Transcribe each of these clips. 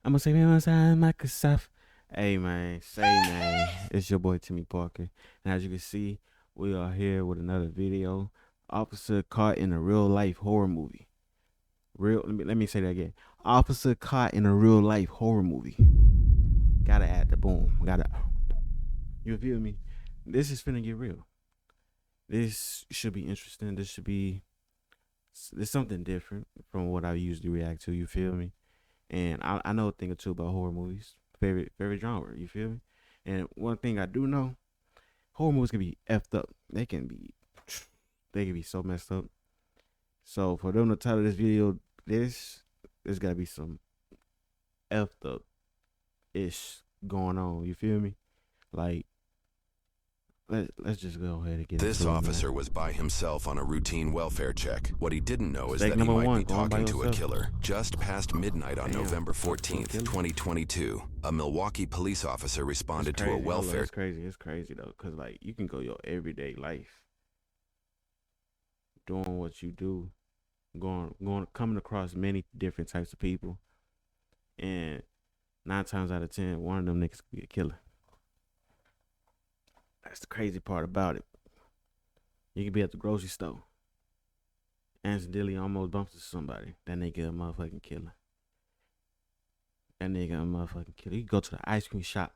I'm gonna say me outside Microsoft. Hey man, say man, it's your boy Timmy Parker, and as you can see, we are here with another video. Officer caught in a real life horror movie. Let me say that again. Officer caught in a real life horror movie. Gotta add the boom. Gotta. You feel me? This is finna get real. This should be interesting. This should be. There's something different from what I usually react to. You feel me? And I know a thing or two about horror movies. Favorite genre. You feel me? And one thing I do know, horror movies can be effed up. They can be so messed up. So for them to title this video, there's gotta be some effed up ish going on. You feel me? Like let's just go ahead and get This into it, man. officer was by himself on a routine welfare check. What he didn't know is Mistake that he number might be one, going by talking to a yourself. killer. Just past midnight on Damn, November talking to a 14th, killer? 2022, a Milwaukee police officer responded to a welfare. It's crazy. It's crazy though, cause like you can go your everyday life doing what you do, coming across many different types of people, and 9 times out of 10, one of them niggas could be a killer. That's the crazy part about it. You could be at the grocery store, accidentally almost bumps into somebody. That nigga a motherfucking killer. That nigga a motherfucking killer. You go to the ice cream shop,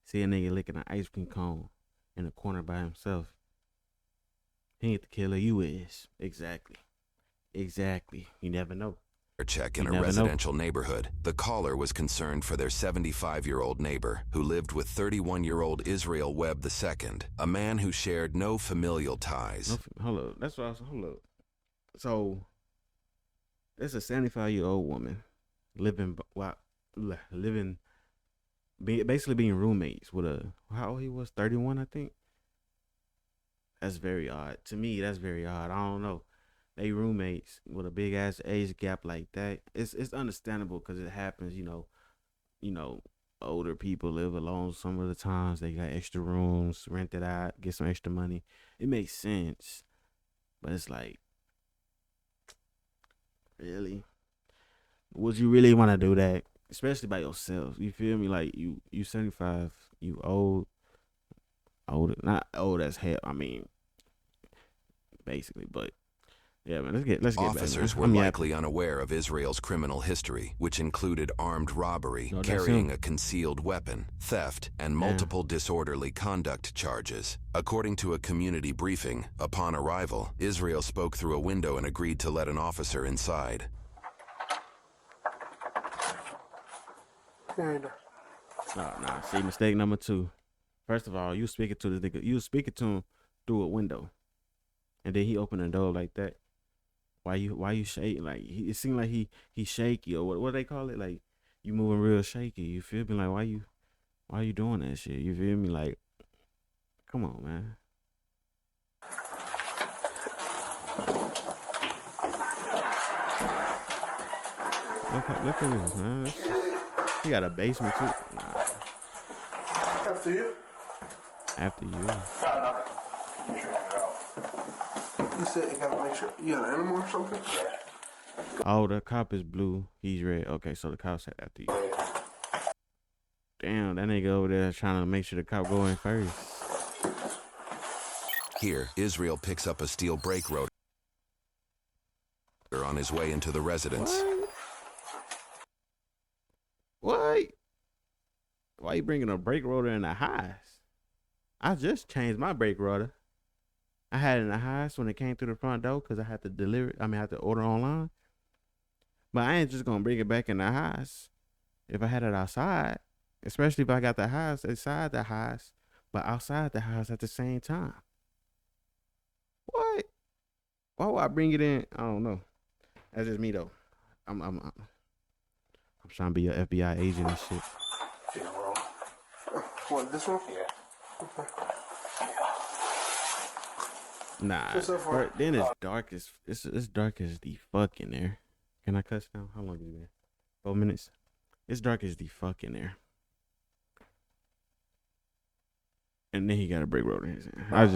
see a nigga licking an ice cream cone in the corner by himself. He ain't the killer, you is. Exactly. You never know. Check in You a never know. residential neighborhood. The caller was concerned for their 75-year-old neighbor who lived with 31-year-old Israel Webb II, a man who shared no familial ties. Hold up. That's what I was. Hold up. So, there's a 75-year-old woman living, basically being roommates with how old he was? 31, I think. That's very odd. To me, that's very odd. I don't know. They roommates with a big ass age gap like that. It's understandable because it happens. Older people live alone some of the times. They got extra rooms, rent it out, get some extra money. It makes sense, but it's like, really, would you really want to do that? Especially by yourself. You feel me? Like you 75, you older, not old as hell. I mean, basically, but yeah, man. Let's get back, man. Officers were likely unaware of Israel's criminal history, which included armed robbery, No, carrying a concealed weapon, theft, and multiple disorderly conduct charges. According to a community briefing, upon arrival, Israel spoke through a window and agreed to let an officer inside. Oh, nah. See, mistake number two. First of all, you speaking to this nigga. You speaking to him through a window, and then he opened the door like that. Why you shake? Like it seemed like he shaky, or what they call it? Like you moving real shaky. You feel me? Like why you doing that shit? You feel me? Like, come on, man. Look at this, man. He got a basement too. Nah, After you? after you. You said you gotta make sure you got an animal or something? Yeah. Oh, the cop is blue. He's red. Okay, so the cop said after you. Damn, that nigga over there trying to make sure the cop go in first. Here, Israel picks up a steel brake rotor on his way into the residence. What? Why you bringing a brake rotor in the house? I just changed my brake rotor. I had it in the house when it came through the front door because I had to deliver it. I had to order online. But I ain't just gonna bring it back in the house if I had it outside. Especially if I got the house inside the house, but outside the house at the same time. What? Why would I bring it in? I don't know. That's just me though. I'm trying to be an FBI agent and shit. What, this one? Yeah. Nah. Then it's dark as it's dark as the fuck in there. Can I cuss now? How long is it been? 4 minutes. It's dark as the fuck in there. And then he got a brake rotor in his hand. I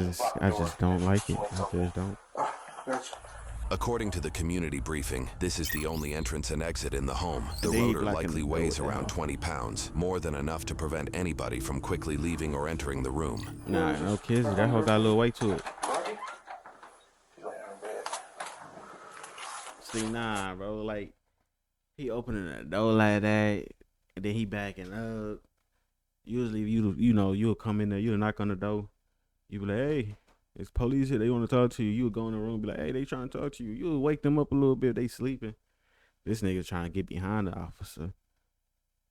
just don't like it. I just don't. Gotcha. According to the community briefing, this is the only entrance and exit in the home. The They rotor blocking likely the weighs door around down. 20 pounds, more than enough to prevent anybody from quickly leaving or entering the room. Nah, no kids. That hoe got a little weight to it. She's laying on bed. See, nah, bro. Like, he opening the door like that, and then he backing up. Usually, you'll come in there, you'll knock on the door. You be like, hey, it's police here. They want to talk to you. You'll go in the room, be like, hey, they trying to talk to you. You'll wake them up a little bit. They sleeping. This nigga trying to get behind the officer.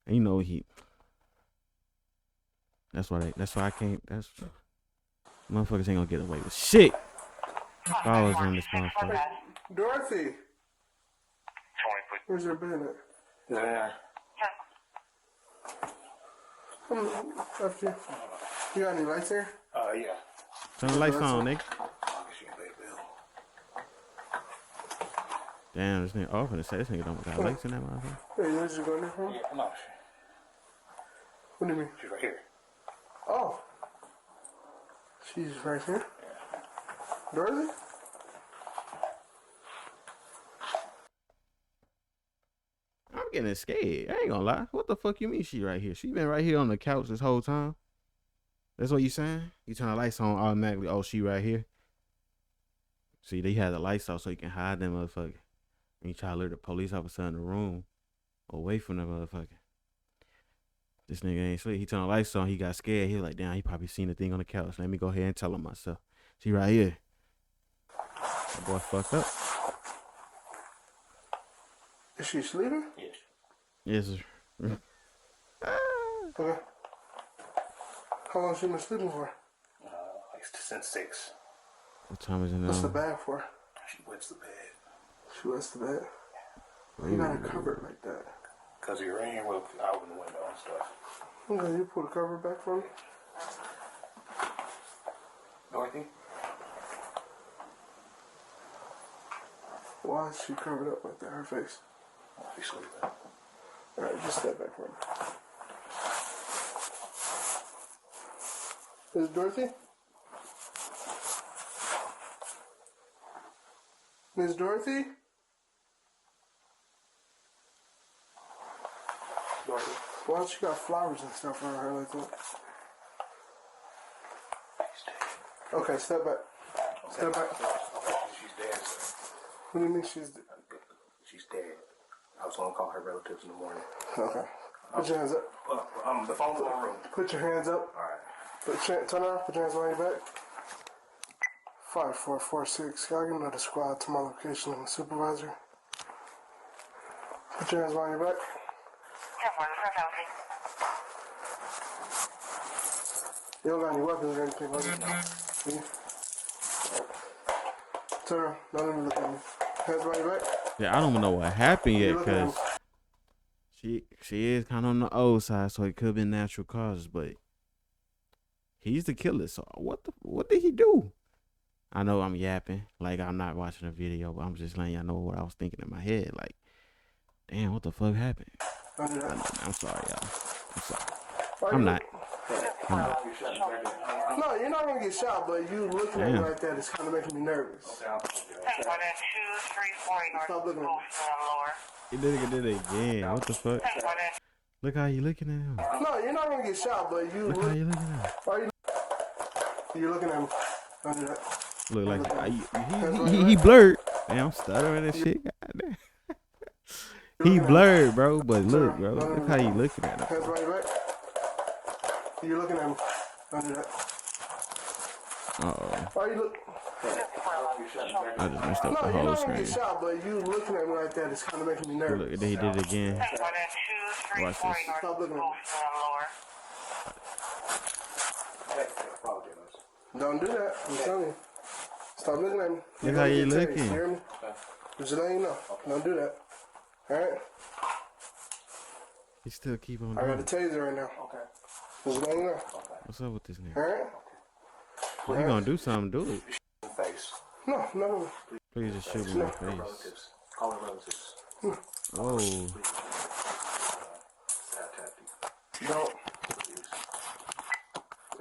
And you know That's why I can't. Motherfuckers ain't gonna get away with shit. If I was in this motherfucker. Dorothy. Where's your bed at? Yeah. Up here. You got any lights here? Yeah. Turn the lights on, nigga. She can pay the bill. Damn, this nigga off in the say this nigga don't got lights in that motherfucker. Hey, you just going there from? Yeah, no. What do you mean? She's right here. Oh. She's right here? Dorothy? I'm getting scared. I ain't gonna lie. What the fuck you mean she right here? She been right here on the couch this whole time. That's what you saying? You turn the lights on automatically. Oh, she right here. See, they had the lights off so you can hide them motherfucker. And you try to lure the police officer in the room away from the motherfucker. This nigga ain't sleep. He turned the lights on. He got scared. He was like, damn, he probably seen the thing on the couch. Let me go ahead and tell him myself. She right here. That boy fucked up. Is she sleeping? Yes. Yes, sir. Okay. How long she been sleeping for? Like since 6. What time is it now? What's the bag for? She wets the bed. She wets the bed. Why you got it covered like that? Because of your rain, we'll open the window and stuff. Okay, you pull the cover back for me? Dorothy? Why is she covered up like that? Her face. She's sleeping. Alright, just step back for me. Is it Dorothy? Miss Dorothy? Dorothy? Why don't you got flowers and stuff around her like that? She's dead. Okay, step back. Step back. Okay, she's dead, sir. What do you mean she's... She's dead. I was going to call her relatives in the morning. Okay. Put your hands up. The phone's in the room. Put your hands up. Alright. Turn around. Put your hands behind your back. 5446. Can I get another squad to my location? I'm a supervisor. Put your hands behind your back. You don't got any weapons or anything like that? See? Turn around. Don't even look at me. Hands behind your back. Yeah, I don't know what happened yet, You look at cause she is kind of on the old side, so it could have been natural causes, but he's the killer. So what did he do? I know I'm yapping, like I'm not watching a video, but I'm just letting y'all know what I was thinking in my head. Like, damn, what the fuck happened? I'm sorry, y'all. I'm sorry. I'm not. No, you're not gonna get shot, but you looking at me like that is kind of making me nervous. Stop looking at me. He did it again. What the fuck? Look how you looking at him. No, you're not gonna get shot, but you Look how you looking at him. Why you? You're looking at me. Don't do that. Look like he blurred. Damn, I'm stuttering and shit. Goddamn. He blurred, bro. But look, bro. Look how you looking at him. Hands behind your back. You're looking at me. Don't do that. Uh-oh. Why you look? I just messed up No, the you're whole not gonna get screen. shot, but you looking at me like that is kind of making me nervous. Look, he did it again. Watch this. Stop looking at me. Don't do that. I'm telling you. Stop looking at me. Look how you You're gonna get looking. tased, you hear me? Just letting you know. Don't do that. Alright? He still keep on I doing got it. a taser right now. Okay. Just letting you know. What's up with this nigga? Alright? If you gonna do something, do it. Face. No. Please just shoot me in the face. Relatives. Call her relatives. Oh. Don't.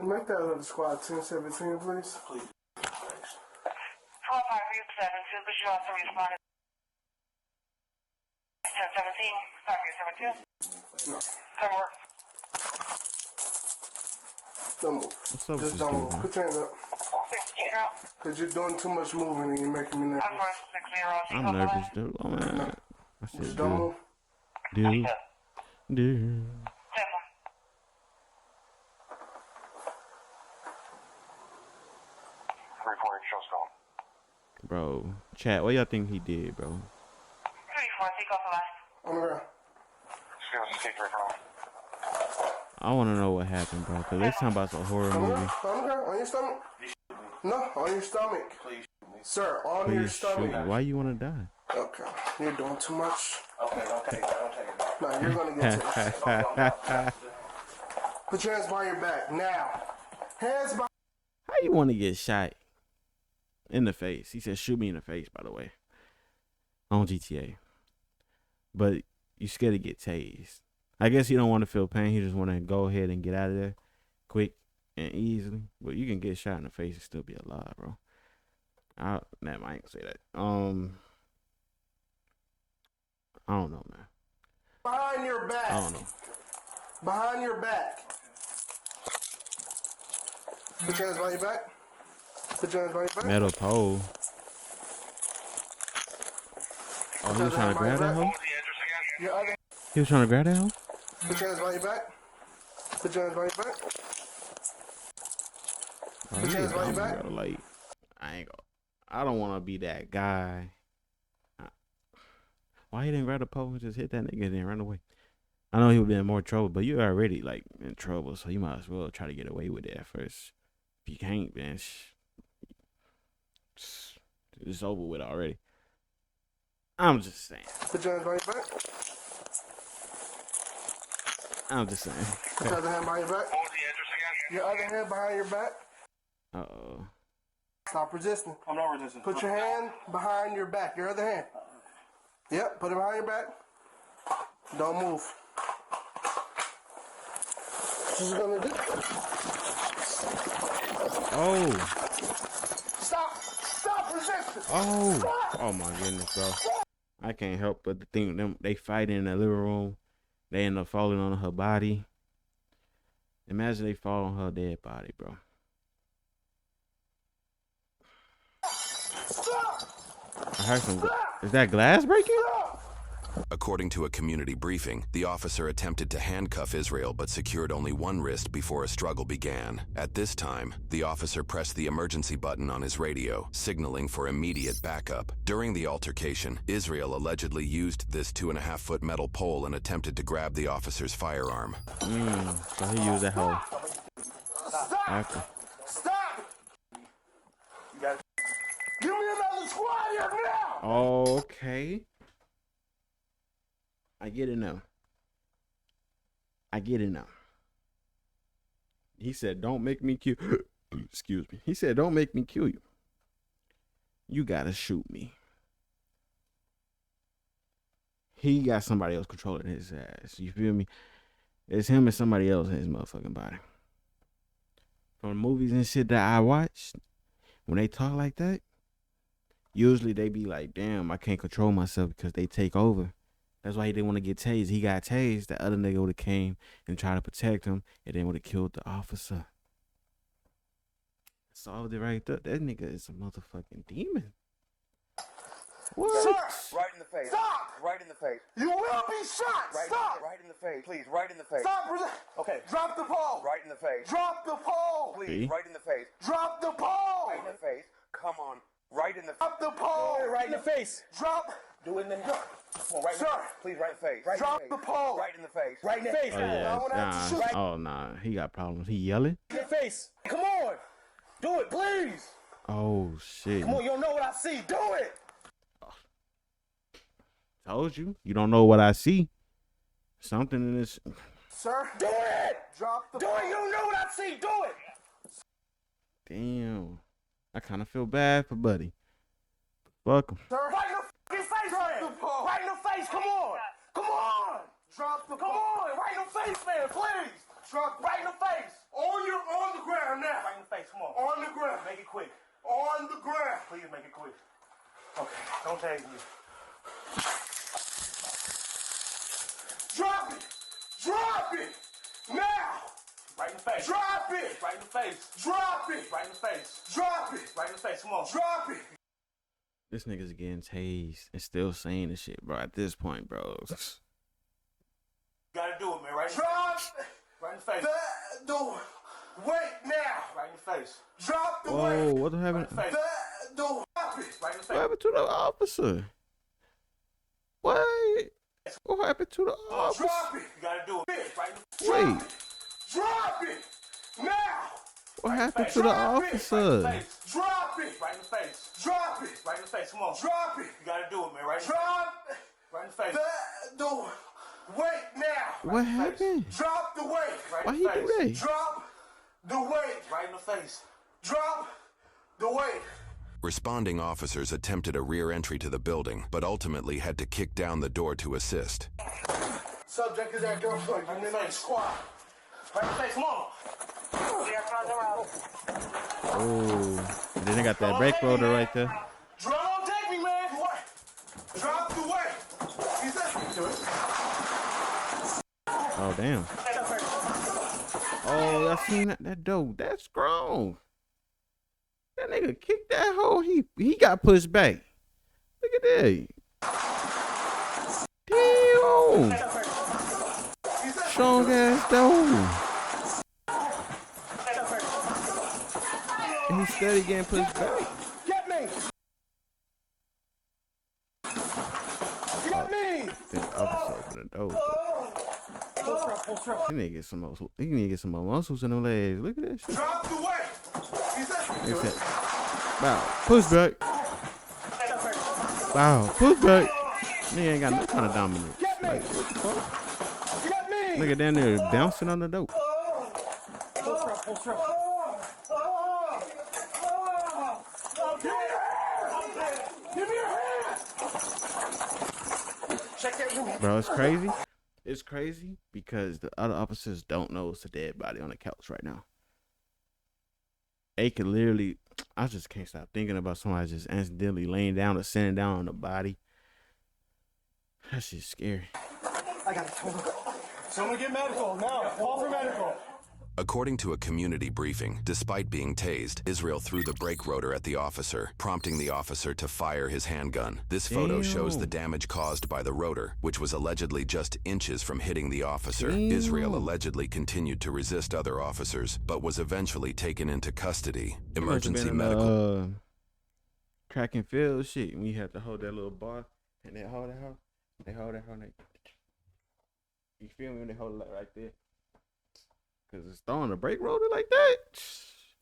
Make that other squad 1017, please. Please. 4537, you also responded. 1017, 5872. No. Come work. Don't move. What's up with Just this don't dude, move. man? Put your hands up. 60. Because you're doing too much moving and you're making me nervous. Concourse 60. I'm nervous, dude. Oh, man. I Just said, don't move. dude. Dude. 10. Reporting show stone. Bro, chat, what y'all think he did, bro? 3-4, take off the last. On the ground. I want to know what happened, bro, because they talking about a horror On the movie. ground. On the ground. On your stomach. No, on your stomach. Please. Sir, on your Please shoot stomach. me. Why you want to die? Okay. You're doing too much. Okay, don't take it. Don't take it. No, you're going to get tased. Put your hands behind your back. Now. Hands behind. How you want to get shot in the face? He said, shoot me in the face, by the way, on GTA. But you scared to get tased. I guess you don't want to feel pain. You just want to go ahead and get out of there quick and easily. But you can get shot in the face and still be alive, bro. I ain't gonna say that. I don't know, man. Behind your back. I don't know. Behind your back. Put your hands behind your back. Put your hands behind your back. Metal pole. Oh, he was trying to grab that hoe? Your other. He was trying to grab that hoe? Put your hands behind your back. Put your hands behind your back. Oh, Put your hands behind your dumb, back. bro. Like, I don't want to be that guy. Why he didn't grab the pole and just hit that nigga and then run away? I know he would be in more trouble, but you're already like in trouble, so you might as well try to get away with it at first. If you can't, then it's over with already. I'm just saying. Put your hands behind your back. I'm just saying. Put your other hand behind your back. What was the address again? Your other hand behind your back. Uh-oh. Stop resisting. I'm not resisting. Put your hand behind your back. Your other hand. Yep, put it behind your back. Don't move. What you gonna do? Oh. Stop! Stop resisting! Oh. Stop! Oh my goodness, bro. I can't help but to think them they fight in the living room. They end up falling on her body. Imagine they fall on her dead body, bro. Stop! I heard some. Is that glass breaking? Stop! According to a community briefing, the officer attempted to handcuff Israel but secured only one wrist before a struggle began. At this time, the officer pressed the emergency button on his radio, signaling for immediate backup. During the altercation, Israel allegedly used this 2.5-foot metal pole and attempted to grab the officer's firearm. So he used that hoe Stop! after. Stop! Give me another squad here now! Okay. I get it now. I get it now. He said, don't make me kill. Excuse me. He said, don't make me kill you. You gotta shoot me. He got somebody else controlling his ass. You feel me? It's him and somebody else in his motherfucking body. From the movies and shit that I watched, when they talk like that, usually they be like, damn, I can't control myself because they take over. That's why he didn't want to get tased. He got tased. The other nigga would have came and tried to protect him and then would have killed the officer. Solved it right there. That nigga is a motherfucking demon. What? Sir! Right in the face. Stop! Right in the face. You will be shot! Right, Stop! right in the face. Please, right in the face. Stop! Okay. Drop the pole! Right in the face. Drop the pole! Please, See? right in the face. Drop the pole! Right in the face. Come on. Right in the face. Drop the pole! Right in the face. Drop! Do it in the Come on, right in Sir. the face. Please, right in the face. Right Drop in the the face. pole! Right in the face. Right in the face. Oh, yeah. I wanna have to shoot. Oh, nah. He got problems. He yelling? In the face. Come on. Do it, please. Oh, shit. Come on, you don't know what I see. Do it. Told you. You don't know what I see. Something in this. Sir, Do it. drop the Do pole. it. You don't know what I see. Do it. Damn. I kind of feel bad for Buddy. Fuck him. Sir, Right in the fucking face, drop man. the pole. Right in the face. Come on. Come on. Drop the Come pole. on. Right in the face, man. Please. Drop Right in the face. on the ground now. Right in the face. Come on. On the ground. Make it quick. On the ground. Please make it quick. Okay, don't tag me. Drop it! Drop it! Now! Right in the face. Drop it! Right in the face. Drop it! Right in the face. Drop it! Right in the face. Come on. Drop it! This nigga's getting tased and still saying the shit, bro. At this point, bro. You gotta do it, man. Right in the Drop Right in the face. the weight now! Right in the face. Drop the Whoa, weight! what happened? Right in the face. Drop it! Right in the What face. happened to the officer? What happened to the officer? Drop it! You gotta do it. Right in the Wait, Drop it! Now! what happened to the officer? face. Drop it! Right in the face. Drop it! Right in the face. Come on. Drop it! You gotta do it, man. Right in Drop Right in the face. the weight now! What happened? Drop the weight! Right Why in he the do face. that? Drop the weight! Right in the face. Drop the weight! Responding officers attempted a rear entry to the building, but ultimately had to kick down the door to assist. Subject is that girlfriend. Right in You're the in the face. squad. Right in the face. Come on. We are from the road. Oh, and then they got that brake rotor right there. Don't take me, man. What? Drop the weight. He said, do it. Oh, damn. Oh, y'all seen that dope? That's grown. That nigga kicked that hole. He got pushed back. Look at that. Damn. Strong ass dope. And he steady getting pushed back. Get me. Get me. The officer opened the door. He need to get some more. He need to get some more muscles in them legs. Look at that shit. Drop the weight. He said, He do said, it. wow, push back. Wow, push back. Nigga ain't got no kind of dominance. Like, what the fuck? Get me. Nigga down there bouncing on the dope. Give me your hands. Check that room. Bro, it's crazy. It's crazy because the other officers don't know it's a dead body on the couch right now. They could literally, I just can't stop thinking about somebody just accidentally laying down or sitting down on the body. That shit's scary. I got it. Hold on. Someone get medical. Now. Call for medical. According to a community briefing, despite being tased, Israel threw the brake rotor at the officer, prompting the officer to fire his handgun. This photo shows the damage caused by the rotor, which was allegedly just inches from hitting the officer. Damn. Israel allegedly continued to resist other officers, but was eventually taken into custody. Emergency medical. Track and field shit. When you have to hold that little bar and they hold that hoe. They hold that hoe. You feel me when they hold it right there? Because it's throwing a brake rotor like that.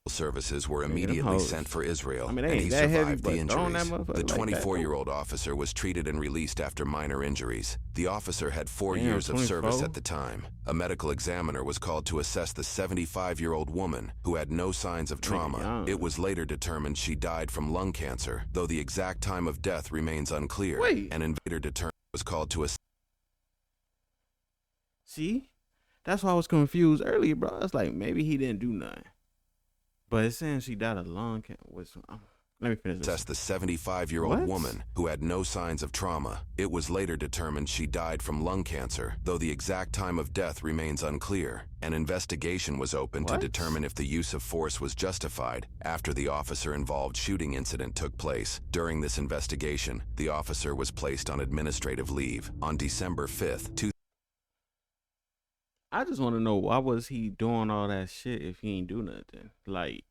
Services were them immediately hoes. sent for Israel, I mean, they and ain't he that heavy, survived but the throwing that injuries. motherfucker The like that. 24-year-old officer was treated and released after minor injuries. The officer had 4 Damn, years of service 24? at the time. A medical examiner was called to assess the 75-year-old woman who had no signs of trauma. young. It was later determined she died from lung cancer, though the exact time of death remains unclear. Wait. An invader determined was called to assess. See? That's why I was confused earlier, bro. It's like maybe he didn't do nothing. But it's saying she died of lung cancer. Let me finish this. Assess the 75-year-old What? woman who had no signs of trauma. It was later determined she died from lung cancer, though the exact time of death remains unclear. An investigation was opened to What? determine if the use of force was justified after the officer-involved shooting incident took place. During this investigation, the officer was placed on administrative leave. On December 5th, I just want to know why was he doing all that shit if he ain't do nothing? Like,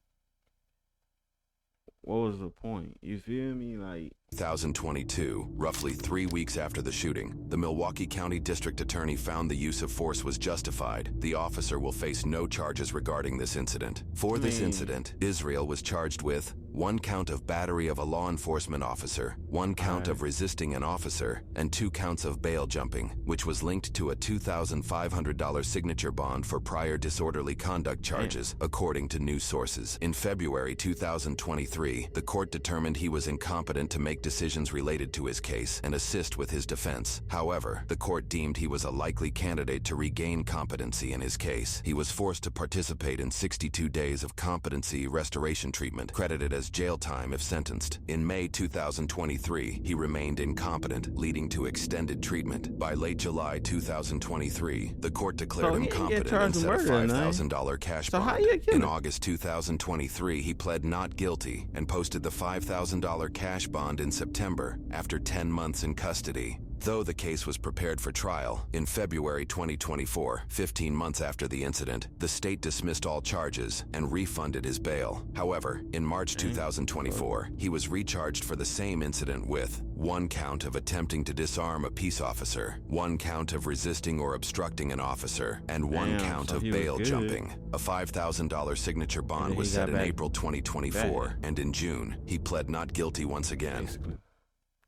what was the point? You feel me? Like, 2022, roughly 3 weeks after the shooting, the Milwaukee County District Attorney found the use of force was justified. The officer will face no charges regarding this incident. For this incident, Israel was charged with 1 count of battery of a law enforcement officer, 1 count of resisting an officer, and 2 counts of bail jumping, which was linked to a $2,500 signature bond for prior disorderly conduct charges, according to news sources. In February 2023, the court determined he was incompetent to make decisions related to his case and assist with his defense. However, the court deemed he was a likely candidate to regain competency in his case. He was forced to participate in 62 days of competency restoration treatment, credited as does jail time if sentenced. In May 2023, he remained incompetent, leading to extended treatment. By late July 2023, the court declared So him he ain't get competent charged and with set a murder, no? $5,000 cash So how bond. you kill In him? August 2023, he pled not guilty and posted the $5,000 cash bond in September after 10 months in custody. Though the case was prepared for trial, in February 2024, 15 months after the incident, the state dismissed all charges and refunded his bail. However, in March 2024, he was recharged for the same incident with 1 count of attempting to disarm a peace officer, 1 count of resisting or obstructing an officer, and 1 Damn, count so of he was bail good. jumping. A $5,000 signature bond then was he set got in back April 2024, bad. and in June, he pled not guilty once again. Basically.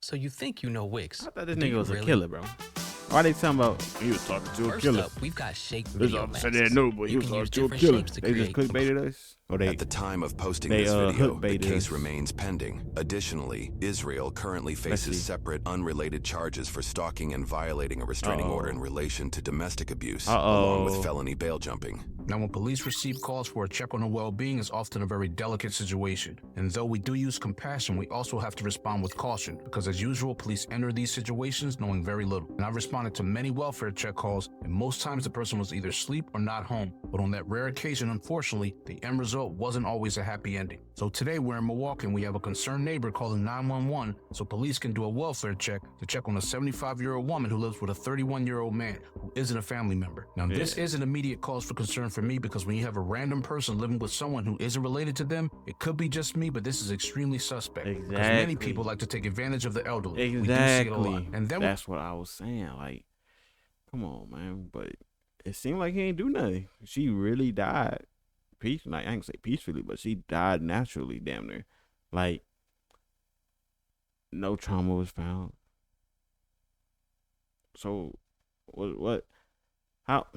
So you think you know Wicks? I thought this Do nigga you was a really? killer, bro. Why they talking about he was talking to a First killer? up, we've got shake This video officer masks. didn't know, but he You was can use talking to a different killer. shapes to They just create clickbaited us? Or they At the time of posting they, this video, the hookbaited case us. remains pending. Additionally, Israel currently see. faces separate, unrelated charges for stalking and violating a restraining order in relation to domestic abuse, along with felony bail jumping. Now, when police receive calls for a check on their well-being, it's often a very delicate situation. And though we do use compassion, we also have to respond with caution, because as usual, police enter these situations knowing very little. And I've responded to many welfare check calls, and most times the person was either asleep or not home. But on that rare occasion, unfortunately, the end result wasn't always a happy ending. So today we're in Milwaukee and we have a concerned neighbor calling 911 so police can do a welfare check to check on a 75-year-old woman who lives with a 31-year-old man who isn't a family member. Now, this is an immediate cause for concern for me, because when you have a random person living with someone who isn't related to them, it could be just me, but this is extremely suspect. Because many Exactly. people like to take advantage of the elderly. We do see Exactly. it a lot. And then That's what I was saying. Like, come on, man. But it seemed like he ain't do nothing. She really died. Like, I ain't gonna say peacefully, but she died naturally, damn near. Like, no trauma was found. So, what? How?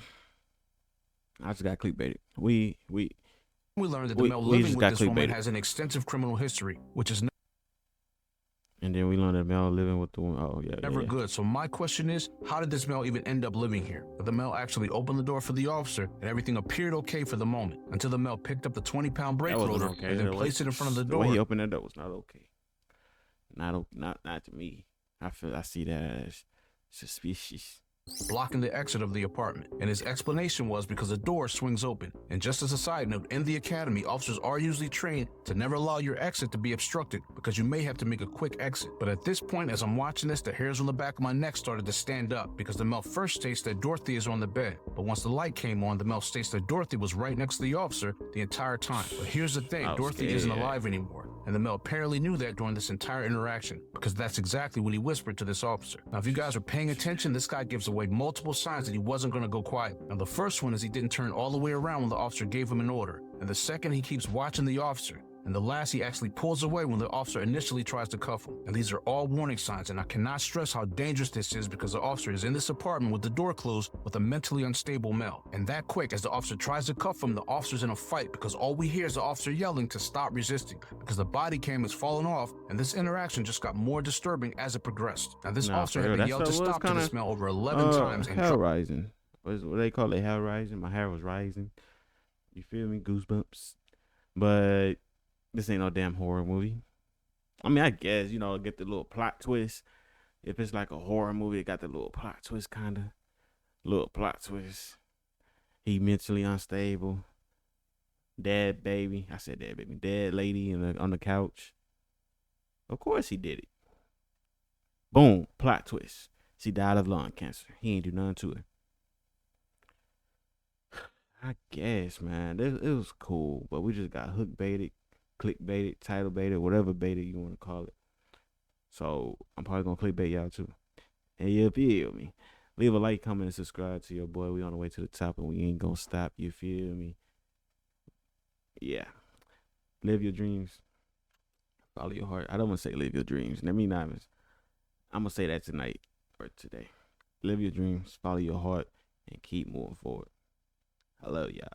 I just got clickbaited. We learned that the we male just living with got this woman clickbaited. has an extensive criminal history, which is and then we learned that male living with the woman. Oh yeah, never yeah. good. So my question is, how did this male even end up living here? But the male actually opened the door for the officer, and everything appeared okay for the moment, until the male picked up the 20-pound brake That wasn't rotor okay. and then The way- placed it in front of the The way he door. opened that door was not okay. Not to me. I see that as suspicious. Blocking the exit of the apartment. And his explanation was because the door swings open. And just as a side note, in the academy, officers are usually trained to never allow your exit to be obstructed, because you may have to make a quick exit. But at this point, as I'm watching this, the hairs on the back of my neck started to stand up, because the male first states that Dorothy is on the bed. But once the light came on, the male states that Dorothy was right next to the officer the entire time. But here's the thing, I was Dorothy isn't scared. alive anymore. And the male apparently knew that during this entire interaction, because that's exactly what he whispered to this officer. Now, if you guys are paying attention, this guy gives away multiple signs that he wasn't going to go quiet. Now, the first one is he didn't turn all the way around when the officer gave him an order. And the second, he keeps watching the officer. And the last, he actually pulls away when the officer initially tries to cuff him. And these are all warning signs, and I cannot stress how dangerous this is, because the officer is in this apartment with the door closed with a mentally unstable male. And that quick, as the officer tries to cuff him, the officer's in a fight, because all we hear is the officer yelling to stop resisting, because the body cam is falling off, and this interaction just got more disturbing as it progressed. Now, this Nah, officer for had real. been That yelled to stuff was stop to kinda, this male over 11 times. And Hell rising. What they call it? Hell rising. My hair was rising. You feel me? Goosebumps. But this ain't no damn horror movie. I mean, I guess, get the little plot twist. If it's like a horror movie, it got the little plot twist, kind of. Little plot twist. He mentally unstable. Dead baby. I said dead baby. Dead lady on the couch. Of course he did it. Boom. Plot twist. She died of lung cancer. He ain't do nothing to her. I guess, man. It was cool, but we just got hook baited, click baited, title baited, whatever baited you want to call it. So I'm probably gonna clickbait y'all too. And you feel me? Leave a like, comment, and subscribe to your boy. We on the way to the top, and we ain't gonna stop. You feel me? Yeah. Live your dreams. Follow your heart. I don't want to say live your dreams. Let me not. I'm gonna say that tonight or today. Live your dreams. Follow your heart, and keep moving forward. I love y'all.